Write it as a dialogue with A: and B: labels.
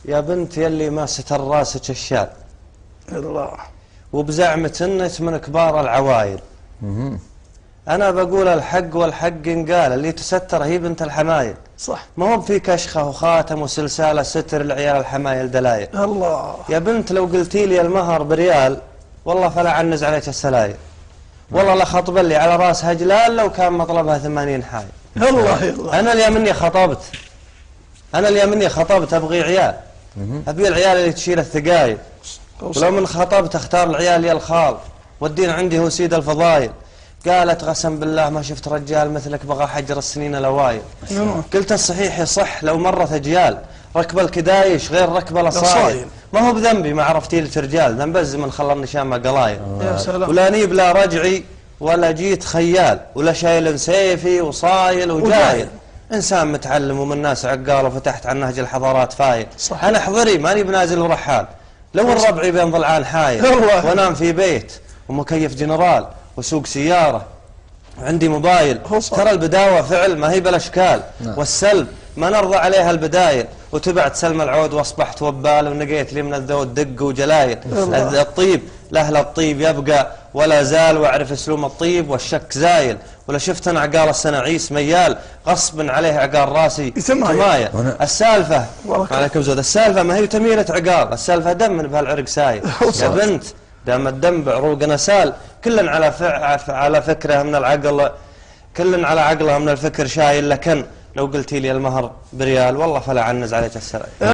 A: يا بنت يلي ما ستر راسك الشال
B: الله
A: وبزعمة انك من كبار العوايل. انا بقول الحق والحق ينقال، اللي تستر هي بنت الحمايل.
B: صح.
A: ما هو في كشخه وخاتم وسلساله ستر العيال الحمايل دلايل.
B: الله
A: يا بنت لو قلتي لي المهر بريال والله فلا عنز عليك السلايل. والله لا خطب لي على راسها جلال لو كان مطلبها 80 حايل.
B: الله يلا.
A: انا اليوم اني خطبت، ابغي عيال، ابي العيال اللي تشيل الثقايل. ولو من خطبت اختار العيال يا الخال، والدين عندي هو سيد الفضايل. قالت قسم بالله ما شفت رجال مثلك بغى حجر السنين الاوايل. قلت الصحيح يصح لو مرت اجيال ركب الكدايش غير ركب الاصايل. ما هو بذنبي ما عرفتي لك رجال، ذنب الزمن خلى النشامه قلايل.
B: يا سلام.
A: ولا نيب لا رجعي ولا جيت خيال، ولا شايل سيفي وصايل وجايل. انسان متعلم ومن ناس عقال وفتحت عن نهج الحضارات فايل.
B: صح.
A: انا حضري ماني بنازل ورحال، لو الربعي بين ضلعان حايل. وانام في بيت ومكيف جنرال وسوق سياره وعندي موبايل. ترى البداوه فعل ما هي بالاشكال. والسلب ما نرضى عليها البدايل. وتبعت سلم العود واصبحت وبال، ونقيت لي من الذود دق وجلايل. الطيب لاهل الطيب يبقى ولا زال، واعرف اسلوم الطيب والشك زايل. ولا شفت انا عقال السنعيس ميال غصب عليه عقال راسي تمايل. السالفه عليكم زود، السالفه ما هي تميله عقال، السالفه دم من بهالعرق سايل. يا بنت دام الدم بعروقنا سال، كل على فكره من العقل، كل على عقله من الفكر شايل. لكن لو قلتي لي المهر بريال والله فلا عنز عليك السرايل.